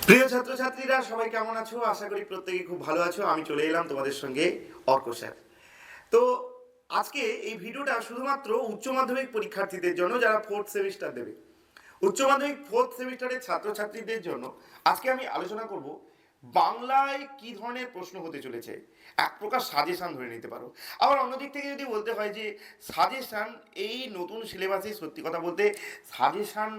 প্রিয় ছাত্রছাত্রীরা সবাই কেমন আছো? আশা করি প্রত্যেকে খুব ভালো আছো। আমি চলে এলাম তোমাদের সঙ্গে অর্ক স্যার। তো আজকে এই ভিডিওটা শুধুমাত্র উচ্চ মাধ্যমিক পরীক্ষার্থীদের জন্য, যারা ফোর্থ সেমিস্টার দেবে। উচ্চ মাধ্যমিক ফোর্থ সেমিস্টারের ছাত্রছাত্রীদের জন্য আজকে আমি আলোচনা করব বাংলায় কি ধরনের প্রশ্ন হতে চলেছে। এক প্রকার সাজেশন ধরে নিতে পারো। আবার অন্যদিক থেকে যদি বলতে হয় যে সাজেশন, এই নতুন সিলেবাসে সত্যি কথা বলতে সাজেশন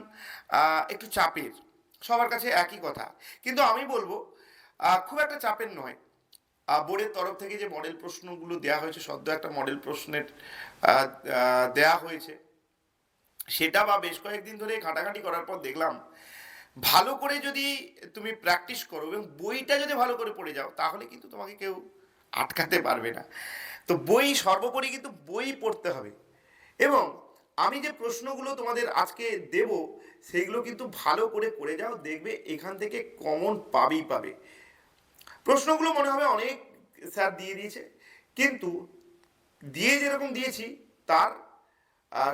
একটু চাপের। সবার কাছে একই কথা, কিন্তু আমি বলবো খুব একটা চাপের নয়। বোর্ডের তরফ থেকে যে মডেল প্রশ্নগুলো দেওয়া হয়েছে, সদ্য একটা মডেল প্রশ্নের দেয়া হয়েছে, সেটা বা বেশ কয়েকদিন ধরে ঘাটাঘাটি করার পর দেখলাম ভালো করে যদি তুমি প্র্যাকটিস করো এবং বইটা যদি ভালো করে পড়ে যাও, তাহলে কিন্তু তোমাকে কেউ আটকাতে পারবে না। তো বই সর্বোপরি, কিন্তু বই পড়তে হবে। এবং আমি যে প্রশ্নগুলো তোমাদের আজকে দেব, সেইগুলো কিন্তু ভালো করে করে যাও, দেখবে এখান থেকে কমন পাবেই পাবে। প্রশ্নগুলো মনে হবে অনেক স্যার দিয়ে দিয়েছে, কিন্তু দিয়ে যেরকম দিয়েছি তার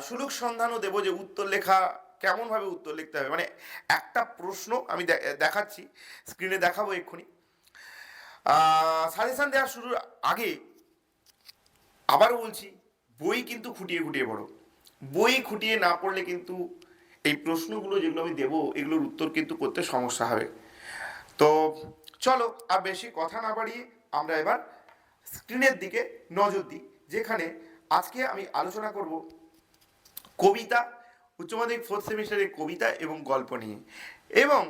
সুলুক সন্ধানও দেবো যে উত্তর লেখা কেমনভাবে উত্তর লিখতে হবে। মানে একটা প্রশ্ন আমি দেখাচ্ছি, স্ক্রিনে দেখাবো এক্ষুনি। সাজেশন দেওয়ার শুরুর আগে আবারও বলছি, বই কিন্তু খুঁটিয়ে খুঁটিয়ে পড়ো। বই খুঁটিয়ে না পড়লে কিন্তু এই প্রশ্নগুলো যেগুলো আমি দেবো, এগুলোর উত্তর কিন্তু করতে সমস্যা হবে। তো চলো আর বেশি কথা না বাড়িয়ে আমরা এবার স্ক্রিনের দিকে নজর দিই, যেখানে আজকে আমি আলোচনা করব কবিতা, উচ্চ মাধ্যমিক ফোর্থ সেমিস্টারের কবিতা এবং গল্প নিয়ে। এবং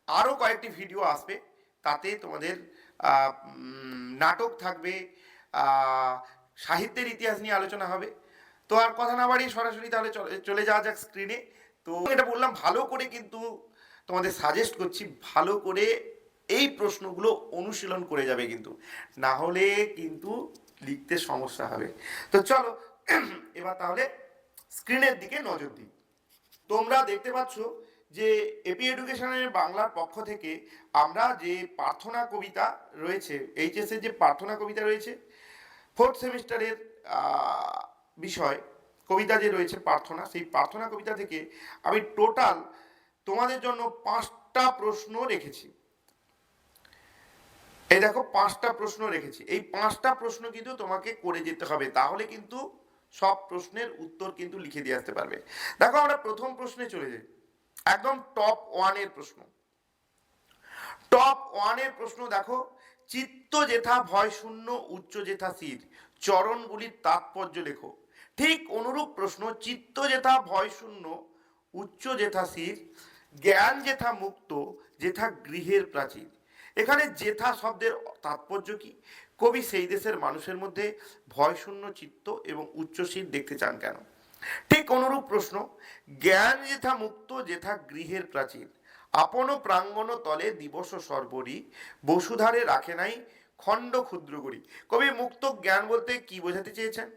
আরও কয়েকটি ভিডিও আসবে, তাতে তোমাদের নাটক থাকবে, সাহিত্যের ইতিহাস নিয়ে আলোচনা হবে। তো আর কথা না বাড়িয়ে সরাসরি তাহলে চলে যাওয়া যাক স্ক্রিনে। তো এটা বললাম ভালো করে, কিন্তু তোমাদের সাজেস্ট করছি ভালো করে এই প্রশ্নগুলো অনুশীলন করে যাবে, কিন্তু না হলে কিন্তু লিখতে সমস্যা হবে। তো চলো এবার তাহলে স্ক্রিনের দিকে নজর দিই। তোমরা দেখতে পাচ্ছ যে এপি এডুকেশনের বাংলার পক্ষ থেকে আমরা যে প্রার্থনা কবিতা রয়েছে, এইচএস এর যে প্রার্থনা কবিতা রয়েছে, ফোর্থ সেমিস্টারের বিষয় কবিতা যে রয়েছে প্রার্থনা, সেই প্রার্থনা কবিতা থেকে আমি টোটাল তোমাদের জন্য 5টা প্রশ্ন রেখেছি। এই দেখো 5টা প্রশ্ন রেখেছি। এই 5টা প্রশ্ন কিন্তু তোমাকে করে যেতে হবে, তাহলে কিন্তু সব প্রশ্নের উত্তর কিন্তু লিখে দিয়ে আসতে পারবে। দেখো আমরা প্রথম প্রশ্নে চলে যাই, একদম টপ ওয়ানের প্রশ্ন। টপ ওয়ানের প্রশ্ন দেখো, চিত্ত যেথা ভয় শূন্য উচ্চ যেথা স্থির, চরণগুলির তাৎপর্য লেখো। ঠিক অনুরূপ প্রশ্ন, চিত্ত যেথা ভয় শূন্য উচ্চ যেথা স্থির, জ্ঞান যেথা মুক্ত যেথা গৃহের প্রাচীর। এখানে যেথা শব্দের তাৎপর্য কি? কবি সেই দেশের মানুষের মধ্যে ভয়শূন্য চিত্ত এবং উচ্চশীল দেখতে চান কেন? ঠিক অনুরূপ প্রশ্ন, জ্ঞান যেথা মুক্ত যেথা গৃহের প্রাচীর, আপন প্রাঙ্গণ তলে দিবস সর্বরি, বসুধারে রাখে নাই খণ্ড ক্ষুদ্র করি। কবি মুক্ত জ্ঞান বলতে কি বোঝাতে চেয়েছেন?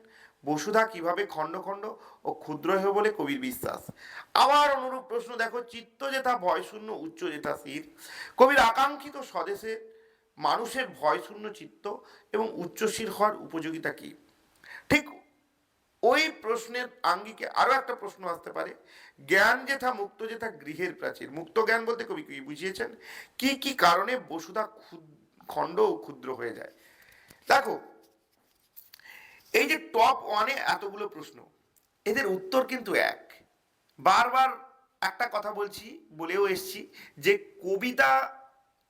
বসুধা কিভাবে খণ্ড খণ্ড ও ক্ষুদ্র হবে বলে কবির বিশ্বাস। আবার অনুরূপ প্রশ্ন দেখো, চিত্ত যেথা ভয় শূন্য উচ্চ যেথা স্থির, কবির আকাঙ্ক্ষিত স্বদেশে মানুষের ভয় শূন্য চিত্ত এবং উচ্চশীল হওয়ার উপযোগিতা কি? ঠিক ওই প্রশ্নের আঙ্গিকে আরো একটা প্রশ্ন আসতে পারে, জ্ঞান যেথা মুক্ত যেথা গৃহের প্রাচীর। মুক্ত জ্ঞান বলতে কবি কি বুঝিয়েছেন? কি কি কারণে বসুধা খণ্ড ও ক্ষুদ্র হয়ে যায়? দেখো, এই যে টপ ওয়ানে এতগুলো প্রশ্ন, এদের উত্তর কিন্তু এক। বারবার একটা কথা বলছি, বলেও এসছি, যে কবিতা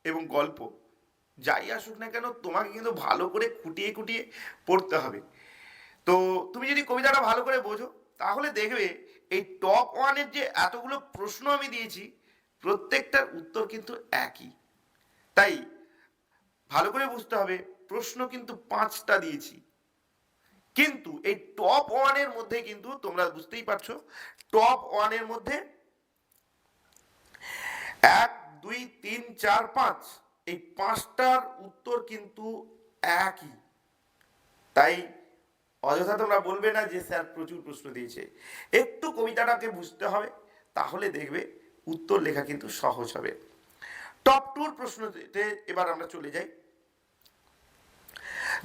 এবং গল্প যাই আসুক না কেন, তোমাকে কিন্তু ভালো করে খুঁটিয়ে খুঁটিয়ে পড়তে হবে। তো তুমি যদি কবিতাটা ভালো করে বোঝো, তাহলে দেখবে এই টপ ওয়ানের যে এতগুলো প্রশ্ন আমি দিয়েছি, প্রত্যেকটার উত্তর কিন্তু একই। তাই ভালো করে বুঝতে হবে, প্রশ্ন কিন্তু 5টা দিয়েছি, কিন্তু এই টপ ওয়ানের মধ্যে কিন্তু তোমরা বুঝতেই পারছো, টপ ওয়ানের মধ্যে 1 2 3 4 5, এই 5টার উত্তর কিন্তু একই। তাই অযথা তোমরা বলবে না যে স্যার প্রচুর প্রশ্ন দিয়েছে। একটু কবিতাটাকে বুঝতে হবে, তাহলে দেখবে উত্তর লেখা কিন্তু সহজ হবে। টপ টুর প্রশ্নতে এবার আমরা চলে যাই।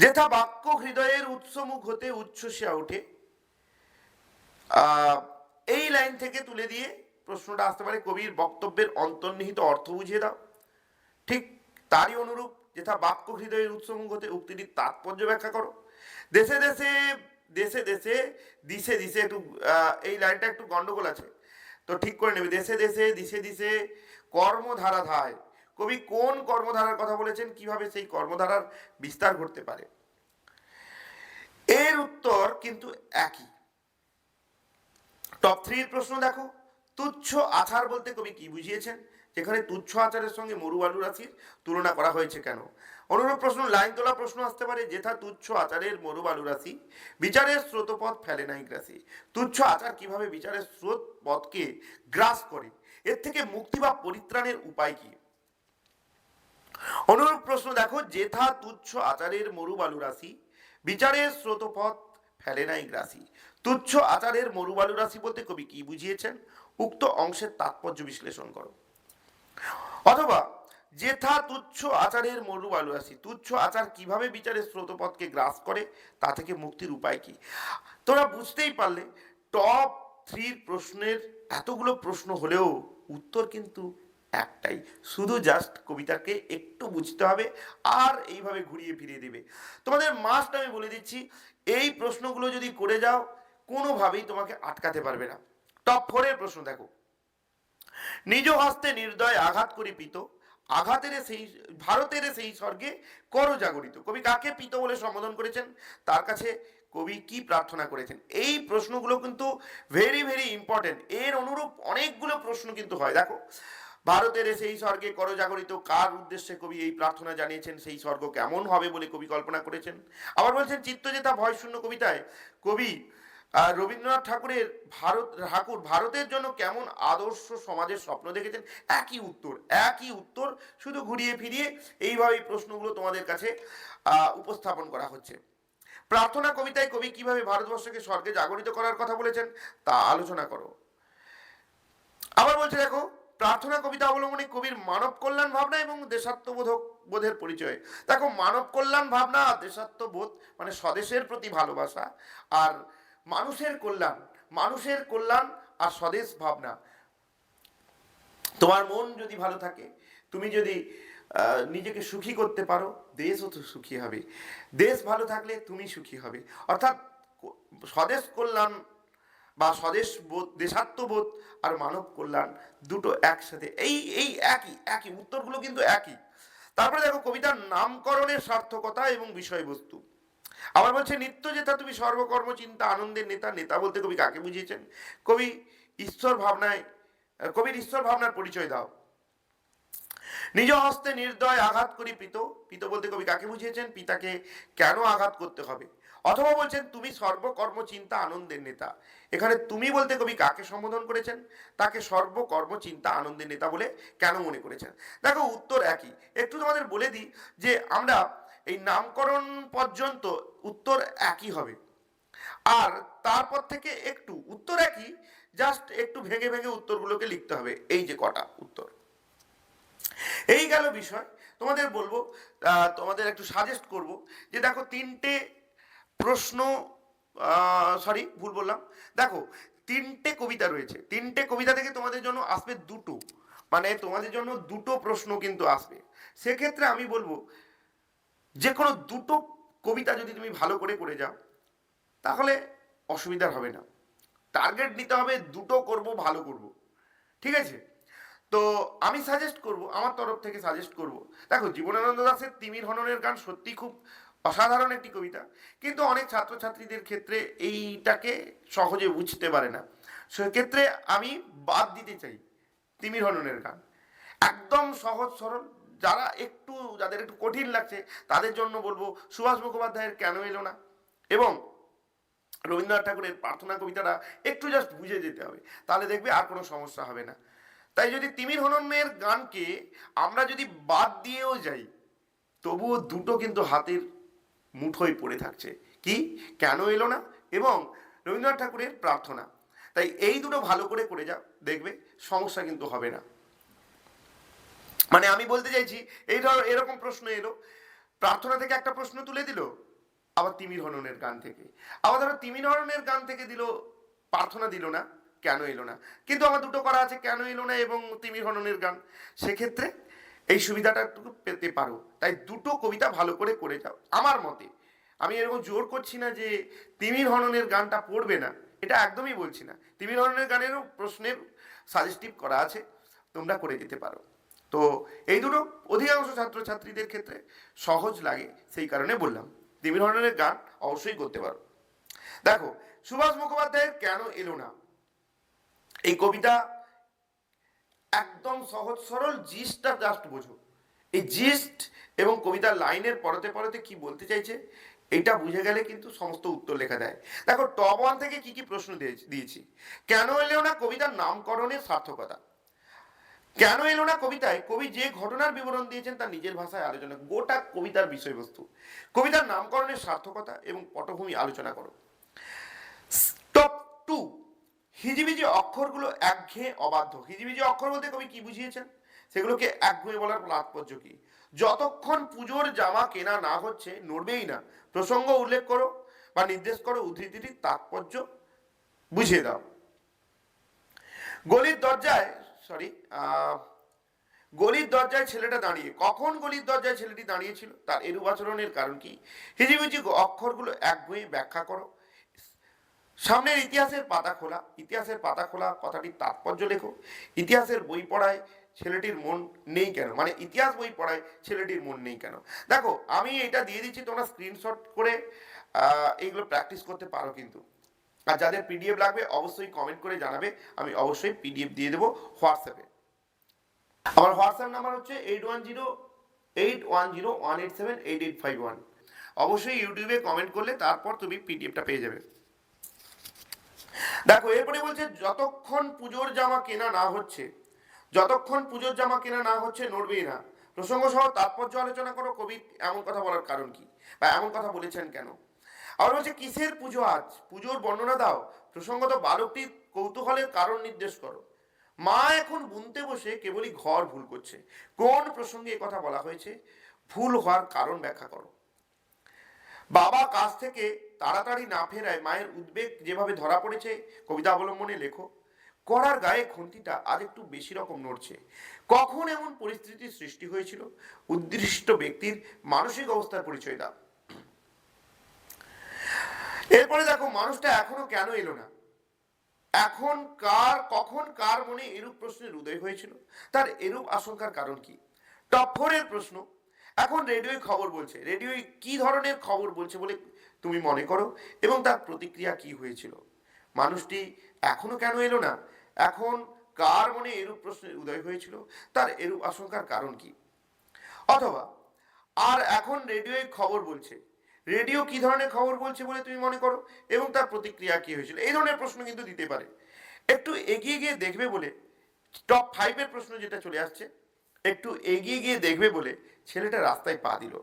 যেথা বাক্য হৃদয়ের উৎসমুখ হতে উচ্ছ্বসিয়া ওঠে, এই লাইন থেকে তুলে দিয়ে প্রশ্নটা আসতে পারে, কবির বক্তব্যের অন্তর্নিহিত অর্থ বুঝিয়ে দাও। ঠিক তারই অনুরূপ যেথা বাক্য হৃদয়ের উৎসমুখতে উক্তিটির তাৎপর্য ব্যাখ্যা করো। দেশে দেশে দেশে দেশে দিশে দিশে একটু এই লাইনটা একটু গন্ডগোল আছে, তো ঠিক করে নেবে। দেশে দেশে দিশে দিশে কর্মধারা ধায়, কবি কোন কর্মধারার কথা বলেছেন, কিভাবে সেই কর্মধারার বিস্তার ঘটতে পারে? এর উত্তর কিন্তু একই। টপ 3 প্রশ্ন দেখো, তুচ্ছ আচার বলতে কবি কি বুঝিয়েছেন, যেখানে তুচ্ছ আচারের সঙ্গে মরু বালু রাশির তুলনা করা হয়েছে কেন? অনুরূপ প্রশ্ন লাইন তোলা প্রশ্ন আসতে পারে, যেথা তুচ্ছ আচারের মরু বালু রাশি বিচারের স্রোতপথ ফেলে নাই গ্রাসী। তুচ্ছ আচার কিভাবে বিচারের স্রোত পথকে গ্রাস করে, এর থেকে মুক্তি বা পরিত্রাণের উপায় কি? অনুরূপ প্রশ্ন দেখো, যেথা তুচ্ছ আচারের মরু বালু রাশি বিচারের স্রোতপথ ফেলে নাই গ্রাসী। তুচ্ছ আচারের মরু বালু রাশি বলতে কবি কি বুঝিয়েছেন, উক্ত অংশের তাৎপর্য বিশ্লেষণ করো। অথবা যেথা তুচ্ছ আচারের মরু বালু রাশি, তুচ্ছ আচার কিভাবে বিচারের স্রোতপথকে গ্রাস করে, তা থেকে মুক্তির উপায় কি? তোমরা বুঝতেই পারলে টপ 3 প্রশ্নের এতগুলো প্রশ্ন হলেও উত্তর কিন্তু একটাই, শুধু জাস্ট কবিতাকে একটু বুঝতে হবে আর এইভাবে ঘুরিয়ে ফিরিয়ে দেবে। তোমাদের মাস্ট আমি বলে দিচ্ছি, এই প্রশ্নগুলো যদি করে যাও কোনোভাবেই তোমাকে আটকাতে পারবে না। টপ 4 এর প্রশ্ন দেখো, নিজ হস্তে নির্দয় আঘাত করি পিত, আঘাতের সেই ভারতের সেই স্বর্গে কর জাগরিত। কবি কাকে পিত বলে সম্বোধন করেছেন, তার কাছে কবি কি প্রার্থনা করেছেন? এই প্রশ্নগুলো কিন্তু ভেরি ভেরি ইম্পর্টেন্ট। এর অনুরূপ অনেকগুলো প্রশ্ন কিন্তু হয়। দেখো, ভারতের সেই স্বর্গে কর জাগরিত, কার উদ্দেশ্যে কবি এই প্রার্থনা জানিয়েছেন, সেই স্বর্গ কেমন হবে বলে কবি কল্পনা করেছেন? আবার বলছেন চিত্তজেতা ভয়শূন্য কবিতায় কবি রবীন্দ্রনাথ ভারতের জন্য কেমন আদর্শ সমাজের স্বপ্ন দেখেছেন? একই উত্তর, শুধু ঘুরিয়ে ফিরিয়ে এইভাবে প্রশ্নগুলো তোমাদের কাছে উপস্থাপন করা হচ্ছে। প্রার্থনা কবিতায় কবি কিভাবে ভারতবর্ষকে স্বর্গে জাগরিত করার কথা বলেছেন তা আলোচনা করো। আবার বলছে দেখো, প্রার্থনা কবিতা অবলম্বনে কবির মানব কল্যাণ ভাবনা এবং দেশাত্মবোধের পরিচয়। দেখো, মানব কল্যাণ ভাবনা আর দেশাত্মবোধ মানে স্বদেশের প্রতি ভালোবাসা, আর মানুষের কল্যাণ আর স্বদেশ ভাবনা। তোমার মন যদি ভালো থাকে, তুমি যদি নিজেকে সুখী করতে পারো, দেশও তো সুখী হবে। দেশ ভালো থাকলে তুমি সুখী হবে। অর্থাৎ স্বদেশ কল্যাণ বা স্বদেশ বোধ, দেশাত্মবোধ আর মানব কল্যাণ দুটো একসাথে, এই একই উত্তরগুলো কিন্তু একই। তারপরে দেখো, কবিতার নামকরণের সার্থকতা এবং বিষয়বস্তু। আবার বলছে নিত্য যেথা তুমি সর্বকর্ম চিন্তা আনন্দের নেতা। নেতা বলতে কবি কাকে বুঝিয়েছেন? কবির ঈশ্বর ভাবনার পরিচয় দাও। নিজ হস্তে নির্দয় আঘাত করি পিত, পিত বলতে কবি কাকে বুঝিয়েছেন, পিতাকে কেন আঘাত করতে হবে? অথবা বলছেন তুমি সর্বকর্ম চিন্তা আনন্দের নেতা। এখানে তুমি বলতে কবি কাকে সম্বোধন করেছেন, তাকে সর্বকর্ম চিন্তা আনন্দের নেতা বলে কেন মনে করেছেন? দেখো, উত্তর একই। একটু তোমাদের বলে দিই যে আমরা এই নামকরণ পর্যন্ত উত্তর একই হবে, আর তারপর থেকে একটু উত্তর একই, জাস্ট একটু ভেঙে ভেঙে উত্তরগুলোকে লিখতে হবে। এই যে কটা উত্তর, এই গেল বিষয়। তোমাদের বলবো, তোমাদের একটু সাজেস্ট করব যে দেখো, 3টে প্রশ্ন, সরি ভুল বললাম, দেখো 3টে কবিতা রয়েছে। 3টে কবিতা থেকে তোমাদের জন্য আসবে দুটো, মানে তোমাদের জন্য দুটো প্রশ্ন কিন্তু আসবে। সেক্ষেত্রে আমি বলবো যে কোনো দুটো কবিতা যদি তুমি ভালো করে যাও তাহলে অসুবিধা হবে না। টার্গেট নিতে হবে দুটো করব, ভালো করব, ঠিক আছে? তো আমি সাজেস্ট করব, আমার তরফ থেকে সাজেস্ট করব, দেখো জীবনানন্দ দাশের তিমির হননের গান সত্যি খুব অসাধারণ একটি কবিতা, কিন্তু অনেক ছাত্রছাত্রীদের ক্ষেত্রে এইটাকে সহজে বুঝতে পারে না। সেক্ষেত্রে আমি বাদ দিতে চাই তিমির হননের গান, একদম সহজ সরল। যাদের একটু কঠিন লাগছে তাদের জন্য বলবো সুভাষ মুখোপাধ্যায়ের কেন এলো না এবং রবীন্দ্রনাথ ঠাকুরের প্রার্থনা কবিতাটা একটু জাস্ট বুঝে যেতে হবে, তাহলে দেখবে আর কোনো সমস্যা হবে না। তাই যদি তিমির হননের গানকে আমরা যদি বাদ দিয়েও যাই, তবুও দুটো কিন্তু হাতের মুঠোয় পড়ে থাকছে, কি কেন এলো না এবং রবীন্দ্রনাথ ঠাকুরের প্রার্থনা। তাই এই দুটো ভালো করে যাও, দেখবে সমস্যা কিন্তু হবে না। মানে আমি বলতে চাইছি, এই ধরো এরকম প্রশ্ন এলো, প্রার্থনা থেকে একটা প্রশ্ন তুলে দিল, আবার তিমির হননের গান থেকে, আবার ধরো তিমির হননের গান থেকে দিল, প্রার্থনা দিল না, কেন এলো না। কিন্তু আমার দুটো করা আছে, কেন এলো না এবং তিমির হননের গান। সেক্ষেত্রে এই সুবিধাটা একটু পেতে পারো। তাই দুটো কবিতা ভালো করে করে যাও আমার মতে। আমি এরকম জোর করছি না যে তিমির হননের গানটা পড়বে না, এটা একদমই বলছি না। তিমির হননের গানেরও প্রশ্নের সাজেস্টিভ করা আছে, তোমরা করে যেতে পারো। তো এই দুটো অধিকাংশ ছাত্রছাত্রীদের ক্ষেত্রে সহজ লাগে, সেই কারণে বললাম তিমির হননের গান অবশ্যই করতে পারো। দেখো, সুভাষ মুখোপাধ্যায়ের কেন এলো না, এই কবিতা একদম সহজ সরল, জিস্টটা জাস্ট বোঝো। এই জিস্ট এবং কবিতার লাইনের পরতে পরতে কি বলতে চাইছে এটা বুঝে গেলে কিন্তু সমস্ত উত্তর লেখা দেয়। দেখো টপ 1 থেকে কি কি প্রশ্ন দিয়েছি। কেন এলো না কবিতার নামকরণের সার্থকতা। কেন এলো না কবিতায় কবি যে ঘটনার বিবরণ দিয়েছেন তার নিজের ভাষায় আলোচনা, গোটা কবিতার বিষয়বস্তু, কবিতার নামকরণের সার্থকতা এবং পটভূমি আলোচনা করো। টপ 2, হিজিবিজি অক্ষরগুলো একঘেয়ে অবাধ্য। হিজিবিজি অক্ষর বলতে কবি কি বুঝিয়েছেন, সেগুলোকে একঘেয়ে বলার তাৎপর্য কি। যতক্ষণ পুজোর জামা কেনা না হচ্ছে নড়বেই না, প্রসঙ্গ উল্লেখ করো বা নির্দেশ করো, উদ্ধৃতিটির তাৎপর্য বুঝিয়ে দাও। গলির দরজায় গলির দরজায় ছেলেটা দাঁড়িয়ে, কখন গলির দরজায় ছেলেটি দাঁড়িয়েছিল, তার এরূপ আচরণের কারণ কি। হিজিবিজি অক্ষরগুলো একঘেয়ে ব্যাখ্যা করো। সামনের ইতিহাসের পাতা খোলা, ইতিহাসের পাতা খোলা কথাটির তাৎপর্য লেখো। ইতিহাসের বই পড়ায় ছেলেটির মন নেই কেন, মানে ইতিহাস বই পড়ায় ছেলেটির মন নেই কেন। দেখো আমি এটা দিয়ে দিচ্ছি, তোমরা স্ক্রিনশট করে এইগুলো প্র্যাকটিস করতে পারো কিন্তু। আর যাদের পিডিএফ লাগবে অবশ্যই কমেন্ট করে জানাবে, আমি অবশ্যই পিডিএফ দিয়ে দেবো হোয়াটসঅ্যাপে। আমার হোয়াটসঅ্যাপ নাম্বার হচ্ছে 810810187881। অবশ্যই ইউটিউবে কমেন্ট করলে তারপর তুমি পিডিএফটা পেয়ে যাবে। দেখো এরপরে বলছে যতক্ষণ পুজোর জামা কেনা না হচ্ছে, যতক্ষণ পুজোর জামা কেনা না হচ্ছে নড়বেই না, প্রসঙ্গ সহ তাৎপর্য আলোচনা করো। কবি এমন কথা বলার কারণ কি বা এমন কথা বলেছেন কেন। আবার বলছে কিসের পুজো আজ, পুজোর বর্ণনা দাও। প্রসঙ্গত বালকটির কৌতূহলের কারণ নির্দেশ করো। মা এখন বুনতে বসে কেবলই ঘর ভুল করছে, কোন প্রসঙ্গে এ কথা বলা হয়েছে, ভুল হওয়ার কারণ ব্যাখ্যা করো। বাবা কাছ থেকে তাড়াতাড়ি না ফেরায় মায়ের উদ্বেগ যেভাবে ধরা পড়েছে কবিতা অবলম্বনে লেখো। কড়ার গায়ে খুন্তিটা আজ একটু বেশি রকম নড়ছে, কখন এমন পরিস্থিতির সৃষ্টি হয়েছিল, উদ্দিষ্ট ব্যক্তির মানসিক অবস্থার পরিচয় দাও। এরপরে দেখো মানুষটা এখনো কেন এলো না, কখন কার মনে এরূপ প্রশ্নের উদয় হয়েছিল, তার এরূপ আশঙ্কার কারণ কি। টপ 4 প্রশ্ন, এখন রেডিওয় খবর বলছে, রেডিওয় কি ধরনের খবর বলছে বলে তুমি মনে করো এবং তার প্রতিক্রিয়া কি হয়েছিল। মানুষটি এখনো কেন এলো না, এখন কার মনে এরূপ প্রশ্নের উদয় হয়েছিল, তার এরূপ আশঙ্কার কারণ কি। অথবা আর এখন রেডিওয় খবর বলছে, রেডিও কি ধরনের খবর বলছে বলে তুমি মনে করো এবং তার প্রতিক্রিয়া কি হয়েছিল। এই ধরনের প্রশ্ন কিন্তু দিতে পারে। একটু এগিয়ে গিয়ে দেখবে বলে টপ 5 প্রশ্ন যেটা চলে আসছে, একটু এগিয়ে গিয়ে দেখবে বলে ছেলেটা রাস্তায় পা দিল।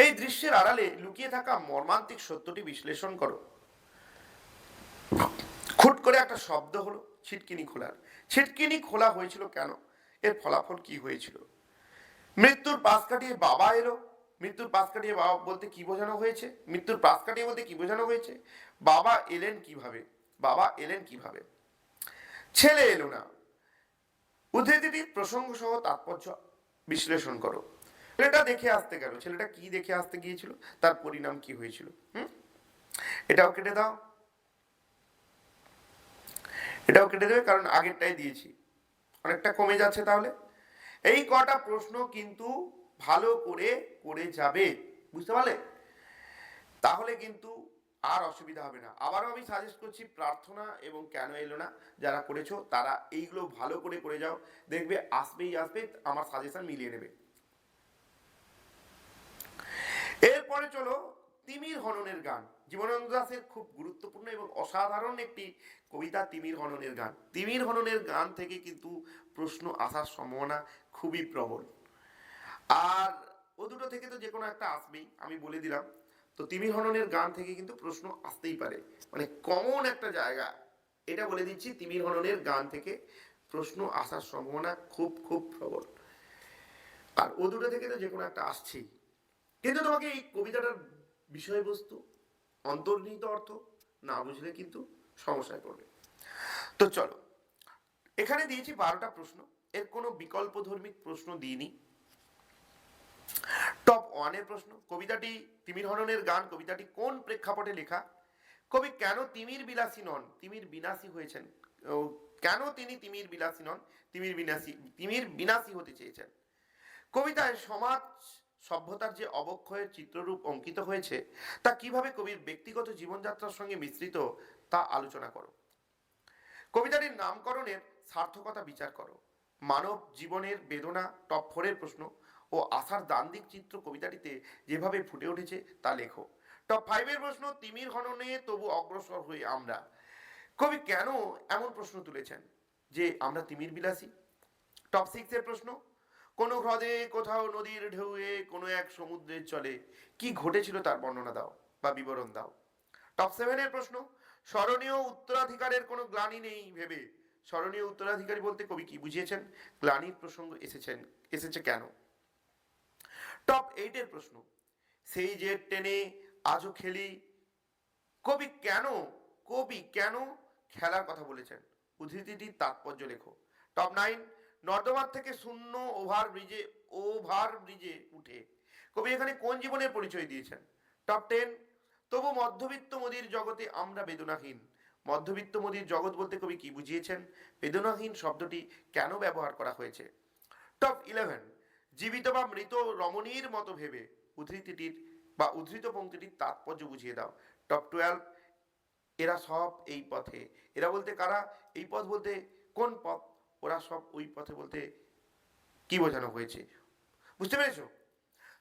এই দৃশ্যের আড়ালে লুকিয়ে থাকা মর্মান্তিক সত্যটি বিশ্লেষণ করো। খুট করে একটা শব্দ হলো ছিটকিনি খোলার, ছিটকিনি খোলা হয়েছিল কেন, এর ফলাফল কি হয়েছিল। মৃত্যুর পাশ কাটিয়ে বাবা এলো, মৃত্যুর পাশ কাটিয়ে বাবা বলতে কি বোঝানো হয়েছে, মৃত্যুর পাশ কাটিয়ে বলতে কি বোঝানো হয়েছে, বাবা এলেন কিভাবে, বাবা এলেন কিভাবে, ছেলে এলো না, উদ্ধৃতিটির প্রসঙ্গ সহ তাৎপর্য বিশ্লেষণ করো। ছেলেটা দেখে আসতে গেল, ছেলেটা কি দেখে আসতে গিয়েছিল, তার পরিণাম কি হয়েছিল। এটাও কেটে দাও, এটাও কেটে দেবে কারণ আগেরটাই দিয়েছি, অনেকটা কমে যাচ্ছে। তাহলে এই কটা প্রশ্ন কিন্তু ভালো করে করে যাবে, বুঝতে পারলে, তাহলে কিন্তু আর অসুবিধা হবে না। আবারও আমি সাজেস্ট করছি প্রার্থনা এবং কেন এলো না যারা করেছো তারা এইগুলো ভালো করে করে যাও, দেখবে আসবেই আসবে, আমার সাজেশন মিলিয়ে নেবে। এরপরে চলো তিমির হননের গান। জীবনানন্দ দাশের খুব গুরুত্বপূর্ণ এবং অসাধারণ একটি কবিতা তিমির হননের গান। তিমির হননের গান থেকে কিন্তু প্রশ্ন আসার সম্ভাবনা খুবই প্রবল, আর ও দুটো থেকে তো যে কোনো একটা আসবেই, আমি বলে দিলাম। তো তিমির হননের গান থেকে কিন্তু প্রশ্ন আসতেই পারে, মানে কমন একটা জায়গা, এটা বলে দিচ্ছি, তিমির হননের গান থেকে প্রশ্ন আসার সম্ভাবনা খুব খুব প্রবল, আর ও দুটো থেকে তো যে কোনো একটা আসছেই। কিন্তু তোমাকে এই কবিতাটার বিষয়বস্তু, অন্তর্নিহিত অর্থ না বুঝলে কিন্তু সমস্যায় পড়বে। তো চলো, এখানে দিয়েছি 12টা প্রশ্ন, এর কোনো বিকল্পধর্মী প্রশ্ন দিইনি। টপ ওয়ানের প্রশ্ন, কবিতাটি তিমির হননের গান, কবিতাটি কোন প্রেক্ষাপটে লেখা? কবি কেন তিমির বিলাসী নন, তিমির বিনাশী হয়েছেন? কেন তিনি তিমির বিলাসী নন, তিমির বিনাশী হতে চেয়েছেন? কবিতায় সমাজ সভ্যতার যে অবক্ষয়ের চিত্ররূপ অঙ্কিত হয়েছে তা কিভাবে কবির ব্যক্তিগত জীবনযাত্রার সঙ্গে মিশ্রিত তা আলোচনা করো। কবিতাটির নামকরণের সার্থকতা বিচার করো। মানব জীবনের বেদনা টপ 4 প্রশ্ন ও আশার দান্দিক চিত্র কবিতাটিতে যেভাবে ফুটে উঠেছে তা লেখো। টপ 5 প্রশ্ন, তিমির হননে তবু অগ্রসর হয়ে আমরা। কবি কেন এমন প্রশ্ন তুলেছেন যে আমরা তিমির বিলাসী? টপ 6 প্রশ্ন, কোনো হ্রদে কোথাও নদীর ঢেউয়ে কোনো এক সমুদ্রের চলে কি ঘটেছিল তার বর্ণনা দাও বা বিবরণ দাও। টপ 7 প্রশ্ন, স্মরণীয় উত্তরাধিকারের কোনো গ্লানি নেই ভেবে। স্মরণীয় উত্তরাধিকারী বলতে কবি কি বুঝিয়েছেন? গ্লানির প্রসঙ্গ এসেছে কেন? টপ 8 প্রশ্ন, সেই যে টেনে আজও খেলি। কবি কেন খেলার কথা বলেছেন? উদ্ধৃতিটির তাৎপর্য লেখো। টপ 9, নর্দমার থেকে শূন্য ওভার ব্রিজে উঠে কবি এখানে কোন জীবনের পরিচয় দিয়েছেন? টপ 10, তবু মধ্যবিত্ত মোদির জগতে আমরা বেদনাহীন। মধ্যবিত্ত মোদির জগৎ বলতে কবি কি বুঝিয়েছেন? বেদনাহীন শব্দটি কেন ব্যবহার করা হয়েছে? টপ 11, জীবিত বা মৃত রমণীর মতো ভেবে উদ্ধৃত পংক্তিটির তাৎপর্য বুঝিয়ে দাও। টপ 12, এরা সব এই পথে। এরা বলতে কারা? এই পথ বলতে কোন পথ? ওরা সব ওই পথে বলতে কি বোঝানো হয়েছে? বুঝতে পেরেছো?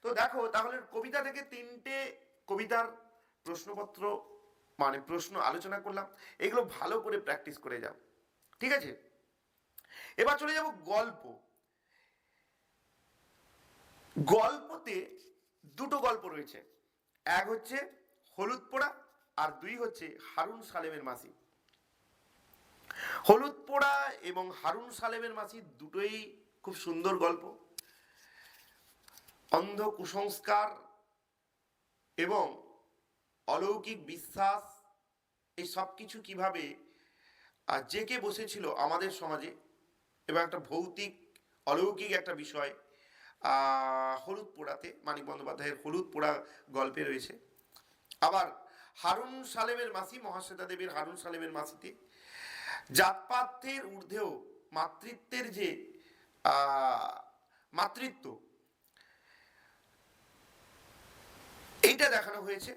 তো দেখো, তাহলে কবিতা থেকে 3টে কবিতার প্রশ্নপত্র মানে প্রশ্ন আলোচনা করলাম। এগুলো ভালো করে প্র্যাকটিস করে যাও, ঠিক আছে? এবার চলে যাব গল্প। গল্পতে দুটো গল্প রয়েছে, এক হচ্ছে হলুদ পোড়া আর 2 হচ্ছে হারুন সালেমের মাসি। হলুদ পোড়া এবং হারুন সালেমের মাসি দুটোই খুব সুন্দর গল্প। অন্ধ কুসংস্কার এবং অলৌকিক বিশ্বাস এই সব কিছু কিভাবে জেকে বসেছিল আমাদের সমাজে, এবং একটা ভৌতিক অলৌকিক একটা বিষয় হলুদ পোড়াতে, মানিক বন্দ্যোপাধ্যায়ের হলুদ পোড়া গল্পে রয়েছে। আবার হারুন সালেমের মাসি, মহাশ্বেতা দেবীর হারুন সালেমের মাসিতে জাতপাতের ঊর্ধ্বেও মাতৃত্বের যে মাতৃত্ব, এইটা দেখানো হয়েছে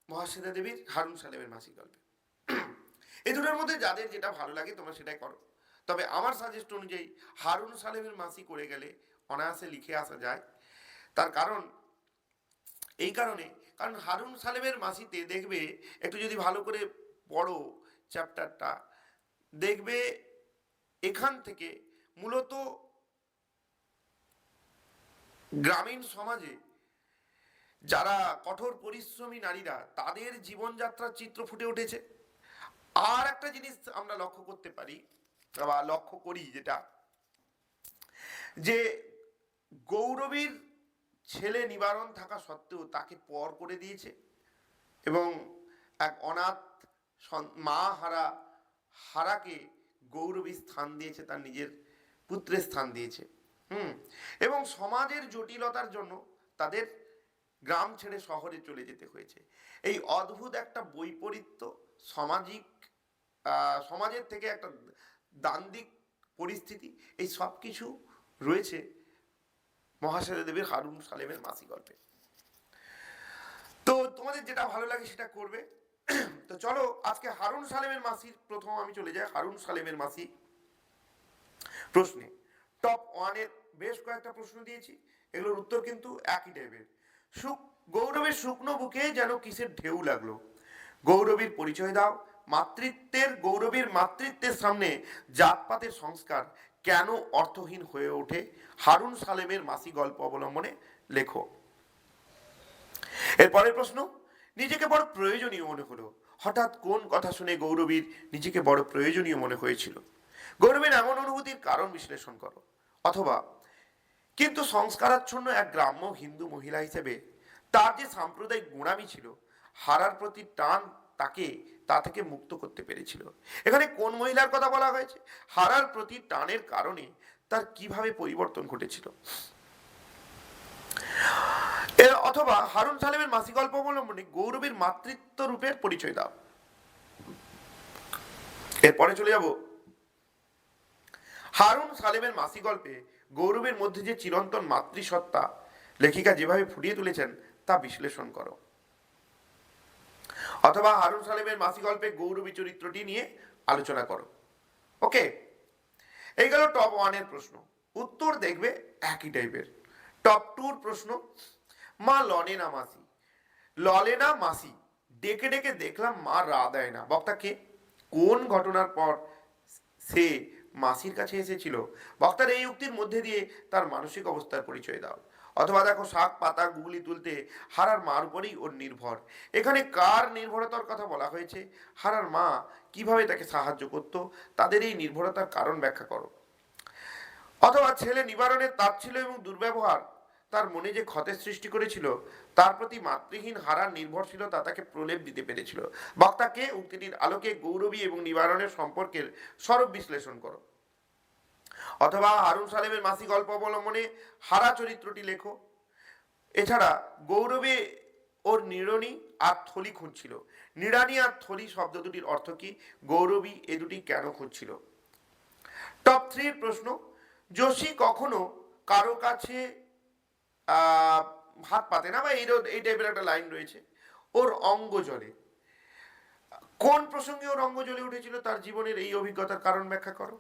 মহাশ্বেতা দেবীর হারুন সালেমের মাসি গল্পে। এই দুটোর মধ্যে যাদের যেটা ভালো লাগে তোমরা সেটাই করো। তবে আমার সাজেস্ট অনুযায়ী হারুন সালেমের মাসি করে গেলে অনায়াসে লিখে আসা যায়। তার কারণ কারণ হারুন সালেমের মাসিতে দেখবে, একটু যদি ভালো করে পড়ো চ্যাপ্টারটা, দেখবে এখান থেকে মূলত গ্রামীণ সমাজে যারা কঠোর পরিশ্রমী নারীরা তাদের জীবনযাত্রার চিত্র ফুটে উঠেছে। আর একটা জিনিস আমরা লক্ষ্য করতে পারি বা লক্ষ্য করি, যেটা যে গৌরবীর ছেলে নিবারণ থাকা সত্ত্বেও তাকে পর করে দিয়েছে এবং এক অনাথ মা হারাকে গৌরবী স্থান দিয়েছে, তার নিজের পুত্রের স্থান দিয়েছে। এবং সমাজের জটিলতার জন্য তাদের গ্রাম ছেড়ে শহরে চলে যেতে হয়েছে। এই অদ্ভুত একটা বৈপরীত্য সমাজের থেকে একটা দান্দিক পরিস্থিতি, এই সব কিছু রয়েছে মহাশ্বেতা দেবীর হারুন সালেমের মাসি গল্পে। তো তোমাদের যেটা ভালো লাগে সেটা করবে। তো চলো আজকে হারুন সালেমের মাসির প্রথম আমি চলে যাই হারুন সালেমের মাসি প্রশ্নে। টপ 1 বেশ কয়েকটা প্রশ্ন দিয়েছি, এগুলোর উত্তর কিন্তু একই টাইপের। গৌরবের শুকনো বুকে যেন কিসের ঢেউ লাগলো। গৌরবীর পরিচয় দাও। গৌরবীর মাতৃত্বের সামনে জাতপাতের সংস্কার কেন অর্থহীন হয়ে ওঠে? হারুন সালেমের মাসি গল্প অবলম্বনে লেখো। এরপরের প্রশ্ন, নিজেকে বড় প্রয়োজনীয় মনে হলো। হঠাৎ কোন কথা শুনে গৌরবীর নিজেকে বড় প্রয়োজনীয় মনে হয়েছিল? গৌরবের এমন অনুভূতির কারণ বিশ্লেষণ করো। অথবা কিন্তু সংস্কারাচ্ছন্ন এক গ্রাম্য হিন্দু মহিলা হিসেবে তার যে সাম্প্রদায়িক গোঁড়ামি ছিল, হারার প্রতি টান তাকে তা থেকে মুক্ত করতে পেরেছিল। এখানে কোন মহিলার কথা বলা হয়েছে? হারার প্রতি টানের কারণে তার কিভাবে পরিবর্তন ঘটেছিল। অথবা হারুন সালেমের মাসি গল্প অবলম্বনে গৌরবীর মাতৃত্ব রূপের পরিচয় দাও। এরপরে চলে যাব হারুন সালেমের মাসি গল্পে গৌরবের মধ্যে যে চিরন্তন মাতৃসত্তা লেখিকা যেভাবে ফুটিয়ে তুলেছেন তা বিশ্লেষণ করো। অথবা হারুন সালেমের মাসি গল্পে গৌরবী চরিত্রটি নিয়ে আলোচনা করো। ওকে, এই গেল টপ 1 এর প্রশ্ন। উত্তর দেখবে একই টাইপের। টপ 2 এর প্রশ্ন, মা ললেনা মাসি। ললেনা মাসি, ডেকে ডেকে দেখলাম মা রা দেয় না। বক্তা কে? কোন ঘটনার পর সে মাসির কাছে এসেছিল? বক্তার এই উক্তির মধ্যে দিয়ে তার মানসিক অবস্থার পরিচয় দাও। অথবা দেখো, শাক পাতা গুগলি তুলতে হারার মার উপরেই ওর নির্ভর। এখানে কার নির্ভরতার কথা বলা হয়েছে? হারার মা কিভাবে তাকে সাহায্য করত, তাদের এই নির্ভরতার কারণ ব্যাখ্যা করো। অথবা ছেলে নিবারণের তাচ্ছিল্য এবং দুর্ব্যবহার তার মনে যে ক্ষতের সৃষ্টি করেছিল, তার প্রতি মাতৃহীন হারার নির্ভরশীলতা তাকে প্রলেপ দিতে পেরেছিল। বক্তাকে উক্তিটির আলোকে গৌরবী এবং নিবারণের সম্পর্কের স্বরূপ বিশ্লেষণ করো। অথবা হারুন সালেমের মাসি গল্প অবলম্বনে হারা চরিত্রটি লেখো। এছাড়া গৌরবে ওর নিড়ানি আর থলি খুঁজছিল। নিড়ানি আর থলি শব্দ দুটির অর্থ কি? গৌরবী এ দুটি কেন খুঁজছিল? টপ 3 এর প্রশ্ন, যোশী কখনো কারো কাছে হাত পাতে না, বা এই টাইপের একটা লাইন রয়েছে। ওর অঙ্গ জ্বলে। কোন প্রসঙ্গে ওর অঙ্গ জ্বলে উঠেছিল? তার জীবনের এই অভিজ্ঞতার কারণ ব্যাখ্যা করো।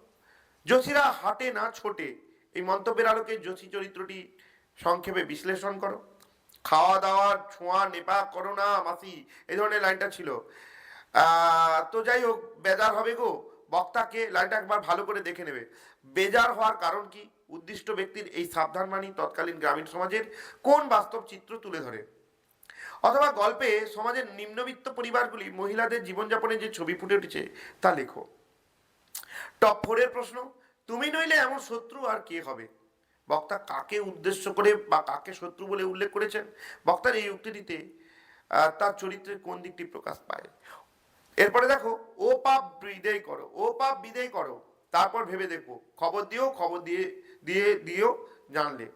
যোশীরা হাঁটে না ছোটে, এই মন্তব্যের আলোকে যোশী চরিত্রটি সংক্ষেপে বিশ্লেষণ করো। খাওয়া দাওয়ার ছোঁয়া নেপা করো না মাসি, এই ধরনের লাইনটা ছিল। তো যাই হোক, বেজার হবে গো। বক্তাকে লাইনটা একবার ভালো করে দেখে নেবে। বেজার হওয়ার কারণ কি? উদ্দিষ্ট ব্যক্তির এই সাবধান বাণী তৎকালীন গ্রামীণ সমাজের কোন বাস্তব চিত্র তুলে ধরে? অথবা গল্পে সমাজের নিম্নবিত্ত পরিবারগুলি মহিলাদের জীবনযাপনে যে ছবি ফুটে উঠেছে তা লেখো। টপ 4 এর প্রশ্ন, তুমি নইলে এমন শত্রু আর কে হবে? বক্তা কাকে উদ্দেশ্য করে বা কাকে শত্রু বলে উল্লেখ করেছেন? বক্তার এই উক্তিটিতে তার চরিত্রের কোন দিকটি প্রকাশ পায়? এরপরে দেখো, ও পাপ বিদেয় করো, ও পাপ বিদেয় করো। তারপর ভেবে দেখো, খবর দিও, খবর দিও জানলে।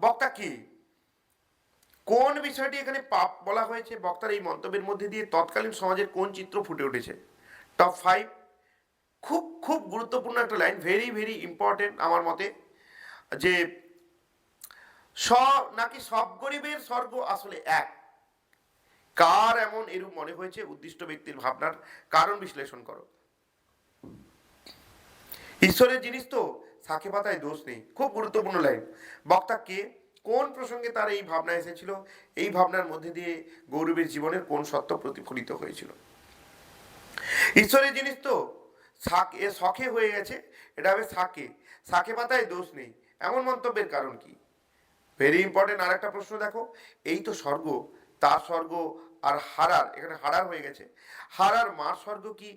বক্তা কি? কোন বিষয়টি এখানে পাপ বলা হয়েছে? বক্তার এই মন্তব্যের মধ্যে দিয়ে তৎকালীন সমাজের কোন চিত্র ফুটে উঠেছে? টপ 5, খুব খুব গুরুত্বপূর্ণ একটা লাইন, ভেরি ভেরি ইম্পর্টেন্ট আমার মতে, যে নাকি সব গরিবের স্বর্গ আসলে এক। কার এমন এরূপ মনে হয়েছে? উদ্দিষ্ট ব্যক্তির ভাবনার কারণ বিশ্লেষণ করো। ঈশ্বরের জিনিস তো, শাকে পাতায় দোষ নেই। খুব গুরুত্বপূর্ণ লাইন। বক্তা কে? কোন প্রসঙ্গে তার এই ভাবনা এসেছিল? এই ভাবনার মধ্যে দিয়ে গৌরবের জীবনের কোন সত্য প্রতিফলিত হয়েছিল? ঈশ্বরের জিনিস তো শখে হয়ে গেছে, এটা হবে শাকে পাতায় দোষ নেই, এমন মন্তব্যের কারণ কি? ভেরি ইম্পর্টেন্ট আর একটা প্রশ্ন দেখো, এই তো স্বর্গ, তার স্বর্গ আর হারার, এখানে হারার হয়ে গেছে, হারার মার স্বর্গ কি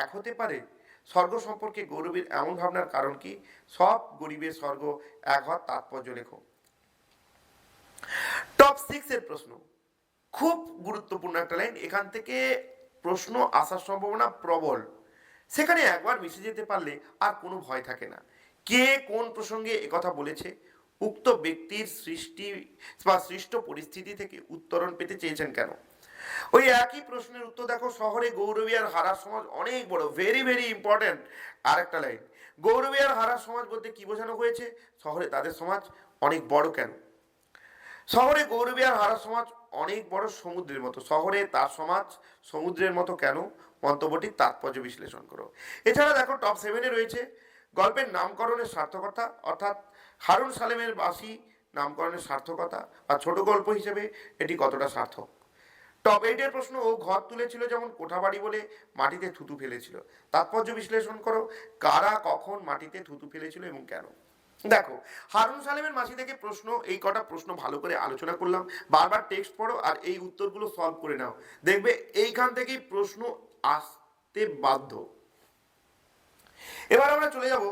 এক হতে পারে? স্বর্গ সম্পর্কে গৌরবের এমন ভাবনার কারণ কি? সব গরিবের স্বর্গ এক হওয়ার তাৎপর্য লেখো। টপ 6 এর প্রশ্ন, খুব গুরুত্বপূর্ণ একটা লাইন, এখান থেকে প্রশ্ন আসার সম্ভাবনা প্রবল। সেখানে একবার মিশে যেতে পারলে আর কোনো ভয় থাকে না। কে কোন প্রসঙ্গে একথা বলেছে? উক্ত ব্যক্তির সৃষ্টি বা সৃষ্ট পরিস্থিতি থেকে উত্তরণ পেতে চেয়েছেন কেন? ওই একই প্রশ্নের উত্তর দেখো, শহরে গৌরবী আর হারার সমাজ অনেক বড়। ভেরি ভেরি ইম্পর্টেন্ট আর একটা লাইন, গৌরবী আর হারার সমাজ বলতে কি বোঝানো হয়েছে? শহরে তাদের সমাজ অনেক বড় কেন? শহরে গৌরবী আর হারার সমাজ অনেক বড় সমুদ্রের মতো, শহরে তার সমাজ সমুদ্রের মতো কেন? মন্তব্যটির তাৎপর্য বিশ্লেষণ করো। এছাড়া দেখো, টপ 7-এ রয়েছে গল্পের নামকরণের সার্থকতা, অর্থাৎ হারুন সালেমের বাসি নামকরণের সার্থকতা বা ছোট গল্প হিসেবে এটি কতটা সার্থক। টপ 8-এর প্রশ্ন, ও ঘর তুলেছিল যেমন কোঠাবাড়ি বলে মাটিতে থুতু ফেলেছিল। তাৎপর্য বিশ্লেষণ করো, কারা কখন মাটিতে থুতু ফেলেছিল এবং কেন। দেখো, হারুন সালেমের মাসি থেকে প্রশ্ন, এই কটা প্রশ্ন ভালো করে আলোচনা করলাম। বারবার টেক্সট পড়ো আর এই উত্তরগুলো সলভ করে নাও, দেখবে এইখান থেকেই প্রশ্ন আসতে বাধ্য। এবার আমরা চলে যাব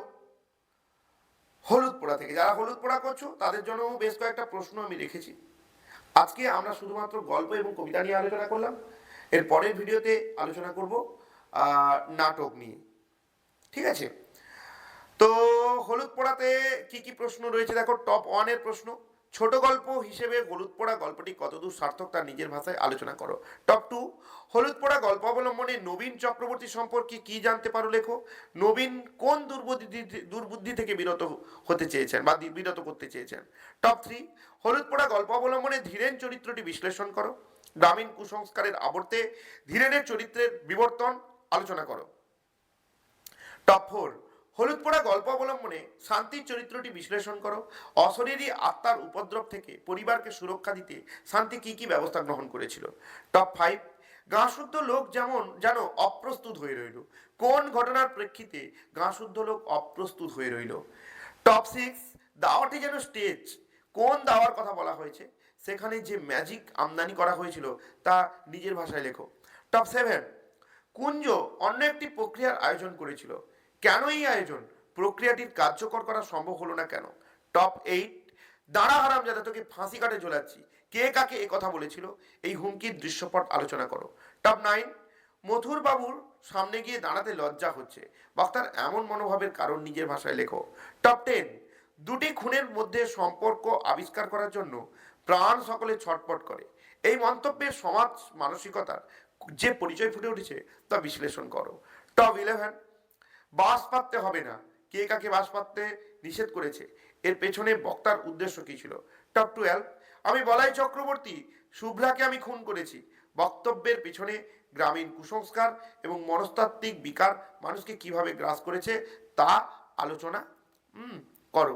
হলুদ পোড়া থেকে। যারা হলুদ পোড়া করছো তাদের জন্য বেশ কয়েকটা প্রশ্ন আমি রেখেছি। আজকে আমরা শুধুমাত্র গল্প এবং কবিতা নিয়ে আলোচনা করলাম। এর পরের ভিডিওতে আলোচনা করব নাটক নিয়ে। ঠিক আছে, তো হলুদ পোড়াতে কি কি প্রশ্ন রয়েছে দেখো। টপ 1 এর প্রশ্ন, ছোট গল্প হিসেবে হলুদ পোড়া গল্পটি কতদূর সার্থক তা নিজের ভাষায় আলোচনা করো। টপ 2, হলুদ পোড়া গল্প অবলম্বনে নবীন চক্রবর্তী সম্পর্কে কি জানতে পারো লেখো। নবীন কোন দুর্বুদ্ধি থেকে বিরত হতে চেয়েছেন বা বিরত করতে চেয়েছেন। টপ 3, হলুদ পোড়া গল্প অবলম্বনে ধীরেন চরিত্রটি বিশ্লেষণ করো। গ্রামীণ কুসংস্কারের আবর্তে ধীরেনের চরিত্রের বিবর্তন আলোচনা করো। টপ 4, হলুদ পোড়া গল্প অবলম্বনে শান্তির চরিত্রটি বিশ্লেষণ করো। অশরীরী আত্মার উপদ্রব থেকে পরিবারকে সুরক্ষা দিতে শান্তি কি কি ব্যবস্থা গ্রহণ করেছিল। টপ 5, গাঁশুদ্ধ লোক যেন অপ্রস্তুত হয়ে রইল। কোন ঘটনার প্রেক্ষিতে গাঁশুদ্ধ লোক অপ্রস্তুত হয়ে রইল। টপ 6, দাওয়াটি যেন স্টেজ। কোন দাওয়ার কথা বলা হয়েছে, সেখানে যে ম্যাজিক আমদানি করা হয়েছিল তা নিজের ভাষায় লেখো। টপ 7, কুঞ্জ অন্য একটি প্রক্রিয়ার আয়োজন করেছিল। কেন এই আয়োজন, প্রক্রিয়াটির কার্যকর করা সম্ভব হলো না কেন। টপ 8, দাঁড়া হারামজাদা তোকে ফাঁসি কাটে ঝোলাচ্ছি, কে কাকে এ কথা বলেছিল, এই হুমকির দৃশ্যপট আলোচনা করো। টপ 9, মথুর বাবুর সামনে গিয়ে দাঁড়াতে লজ্জা হচ্ছে, বক্তার এমন মনোভাবের কারণ নিজের ভাষায় লেখো। টপ 10, দুটি খুনের মধ্যে সম্পর্ক আবিষ্কার করার জন্য প্রাণ সকলে ছটপট করে, এই মন্তব্যের সমাজ মানসিকতার যে পরিচয় ফুটে উঠেছে তা বিশ্লেষণ করো। টপ 11, বাস পাততে হবে না, কে কাকে বাস পাততে নিষেধ করেছে, এর পেছনে বক্তার উদ্দেশ্য কি ছিল। টপ 12, আমি বলাই চক্রবর্তী, শুভ্রাকে আমি খুন করেছি, বক্তব্যের পিছনে গ্রামীণ কুসংস্কার এবং মনস্তাত্ত্বিক বিকার মানুষকে কিভাবে গ্রাস করেছে তা আলোচনা করো।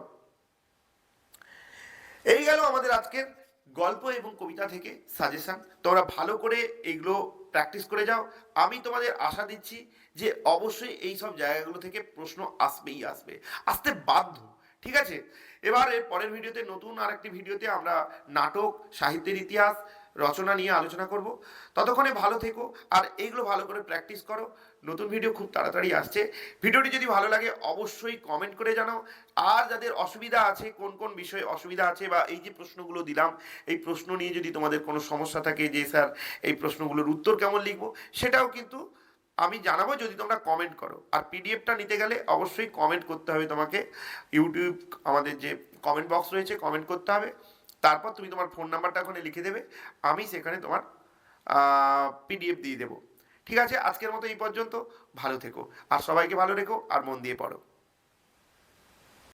এই গেল আমাদের আজকের গল্প এবং কবিতা থেকে সাজেশন। তোমরা ভালো করে এগুলো প্র্যাকটিস করে যাও। আমি তোমাদের আশা দিচ্ছি যে অবশ্যই এই সব জায়গাগুলো থেকে প্রশ্ন আসবেই আসবে, আসতে বাধ্য। ঠিক আছে, এবার এর পরের ভিডিওতে, নতুন আরেকটি ভিডিওতে আমরা নাটক, সাহিত্যের ইতিহাস, রচনা নিয়ে আলোচনা করব। ততক্ষণে ভালো থেকো আর এইগুলো ভালো করে প্র্যাকটিস করো। নতুন ভিডিও খুব তাড়াতাড়ি আসছে। ভিডিওটি যদি ভালো লাগে অবশ্যই কমেন্ট করে জানাও। আর যাদের অসুবিধা আছে, কোন কোন বিষয়ে অসুবিধা আছে, বা এই যে প্রশ্নগুলো দিলাম এই প্রশ্ন নিয়ে যদি তোমাদের কোনো সমস্যা থাকে যে স্যার এই প্রশ্নগুলোর উত্তর কেমন লিখবো, সেটাও কিন্তু আমি জানাবো যদি তোমরা কমেন্ট করো। আর পিডিএফটা নিতে গেলে অবশ্যই কমেন্ট করতে হবে তোমাকে। ইউটিউব আমাদের যে কমেন্ট বক্স রয়েছে, কমেন্ট করতে হবে। তারপর তুমি তোমার ফোন নাম্বারটা ওখানে লিখে দেবে, আমি সেখানে তোমার পিডিএফ দিয়ে দেবো। ঠিক আছে, আজকের মতো এই পর্যন্ত। ভালো থেকো আর সবাইকে ভালো রেখো আর মন দিয়ে পড়ো।